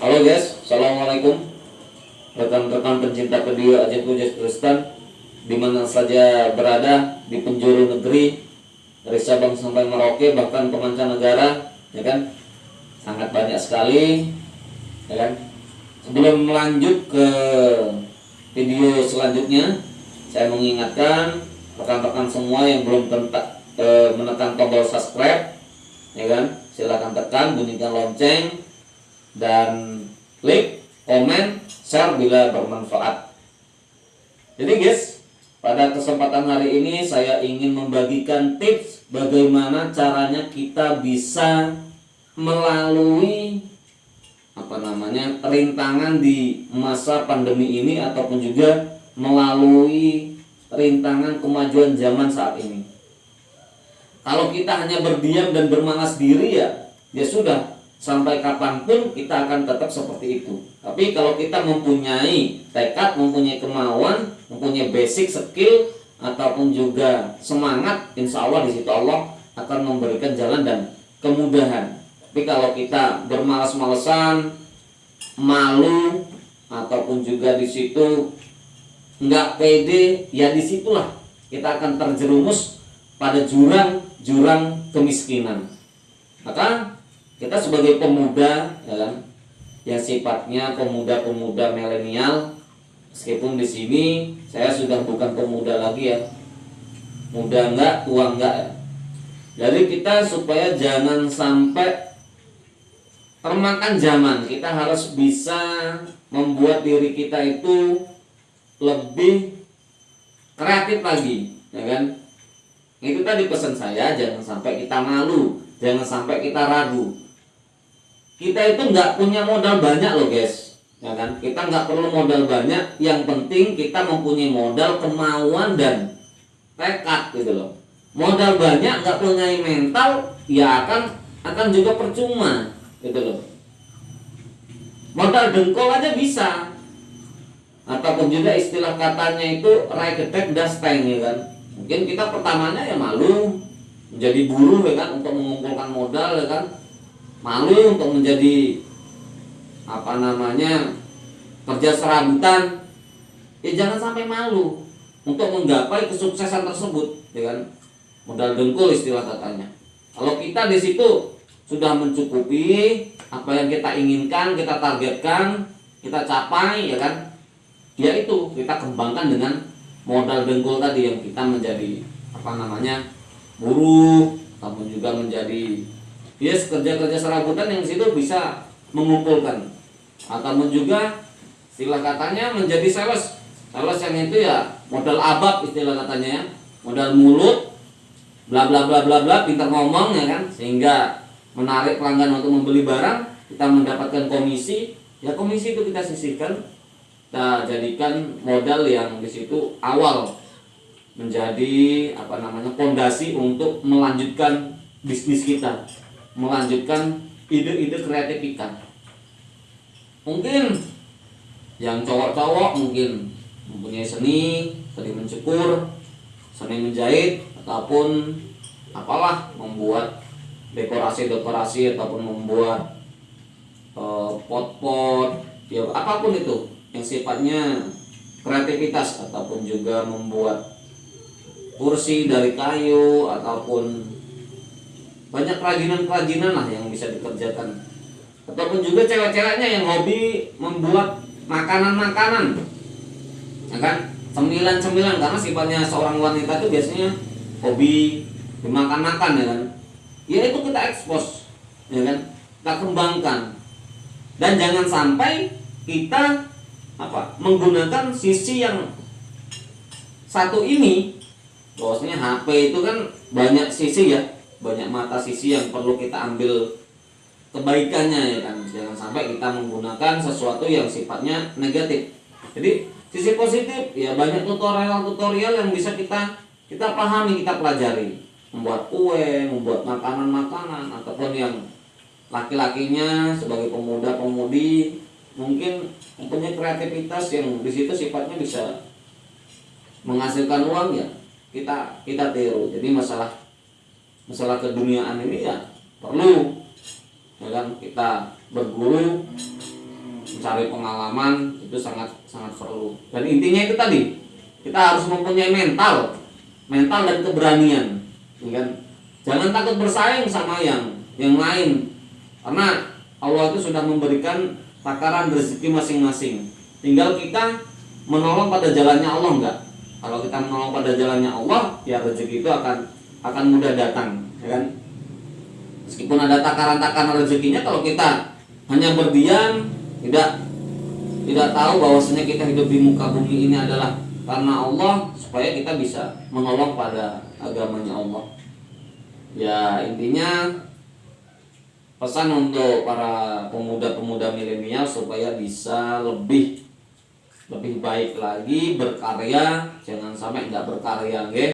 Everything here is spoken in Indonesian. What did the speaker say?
Halo guys, assalamualaikum rekan-rekan pencinta video Ajit Pujas Kristen di mana saja berada di penjuru negeri dari Sabang sampai Merauke bahkan ke mancanegara, ya kan? Sangat banyak sekali, ya kan? Sebelum melanjut ke video selanjutnya, saya mengingatkan rekan-rekan semua yang belum menekan tombol subscribe, ya kan? Silahkan tekan, bunyikan lonceng dan klik, komen, share bila bermanfaat. Jadi guys, pada kesempatan hari ini saya ingin membagikan tips bagaimana caranya kita bisa melalui rintangan di masa pandemi ini ataupun juga melalui rintangan kemajuan zaman saat ini. Kalau kita hanya berdiam dan bermalas diri ya sudah, sampai kapanpun kita akan tetap seperti itu. Tapi kalau kita mempunyai tekad, mempunyai kemauan, mempunyai basic skill ataupun juga semangat, insya Allah di situ Allah akan memberikan jalan dan kemudahan. Tapi kalau kita bermalas-malesan, malu ataupun juga di situ nggak pede, ya disitulah kita akan terjerumus pada jurang kemiskinan. Maka kita sebagai pemuda, ya kan, yang sifatnya pemuda-pemuda milenial, meskipun di sini saya sudah bukan pemuda lagi ya, muda enggak, tua enggak ya. Jadi kita supaya jangan sampai termakan zaman, kita harus bisa membuat diri kita itu lebih kreatif lagi, ya kan? Itu tadi pesan saya, jangan sampai kita malu, jangan sampai kita ragu. Kita itu nggak punya modal banyak loh guys, ya kan? Kita nggak perlu modal banyak, yang penting kita mempunyai modal kemauan dan tekad gitu loh. Modal banyak nggak punya mental, ya akan juga percuma gitu loh. Modal dengkol aja bisa, ataupun juga istilah katanya itu regedek dasteng, ya kan? Mungkin kita pertamanya ya malu menjadi buruh, ya kan, untuk mengumpulkan modal, ya kan? Malu untuk menjadi kerja serabutan, ya jangan sampai malu untuk menggapai kesuksesan tersebut, ya kan? Modal dengkul istilah katanya. Kalau kita di situ sudah mencukupi apa yang kita inginkan, kita targetkan, kita capai, ya kan? Ya itu kita kembangkan dengan modal dengkul tadi, yang kita menjadi buruh ataupun juga menjadi kerja serabutan yang situ bisa mengumpulkan, ataupun juga istilah katanya menjadi sales yang itu ya modal abab istilah katanya ya, modal mulut bla bla bla bla bla, pintar ngomong, ya kan, sehingga menarik pelanggan untuk membeli barang, kita mendapatkan komisi, ya komisi itu kita sisihkan, kita jadikan modal yang di situ awal menjadi fondasi untuk melanjutkan bisnis kita, melanjutkan ide-ide kreatif kita. Mungkin yang cowok-cowok mungkin mempunyai seni mencukur, seni menjahit, ataupun membuat dekorasi ataupun membuat pot-pot, ya apapun itu yang sifatnya kreativitas, ataupun juga membuat kursi dari kayu, ataupun banyak kerajinan lah yang bisa dikerjakan. Ataupun juga cewek-ceweknya yang hobi membuat makanan-makanan, ya kan, cemilan-cemilan, karena sifatnya seorang wanita itu biasanya hobi dimakan-makan, ya kan. Ya itu kita ekspos, ya kan, kita kembangkan. Dan jangan sampai kita menggunakan sisi yang satu ini, bahwasanya HP itu kan banyak sisi ya, banyak mata sisi yang perlu kita ambil kebaikannya, ya kan. Jangan sampai kita menggunakan sesuatu yang sifatnya negatif. Jadi sisi positif ya banyak tutorial yang bisa kita pahami, kita pelajari. Membuat kue, membuat makanan-makanan, ataupun yang laki-lakinya sebagai pemuda-pemudi mungkin mempunyai kreativitas yang di situ sifatnya bisa menghasilkan uang, ya kita tiru. Jadi masalah keduniaan ini ya perlu, ya kan, kita berguru mencari pengalaman itu sangat sangat perlu. Dan intinya itu tadi, kita harus mempunyai mental dan keberanian, ya kan? Jangan takut bersaing sama yang lain, karena Allah itu sudah memberikan takaran rezeki masing-masing. Tinggal kita menolong pada jalannya Allah enggak. Kalau kita menolong pada jalannya Allah, ya rezeki itu akan mudah datang, ya kan? Meskipun ada takaran-takaran rezekinya, kalau kita hanya berdiam, tidak tahu bahwasanya kita hidup di muka bumi ini adalah karena Allah, supaya kita bisa menolong pada agamanya Allah. Ya, intinya pesan untuk para pemuda-pemuda milenial supaya bisa lebih baik lagi berkarya, jangan sampai tidak berkarya, nggih.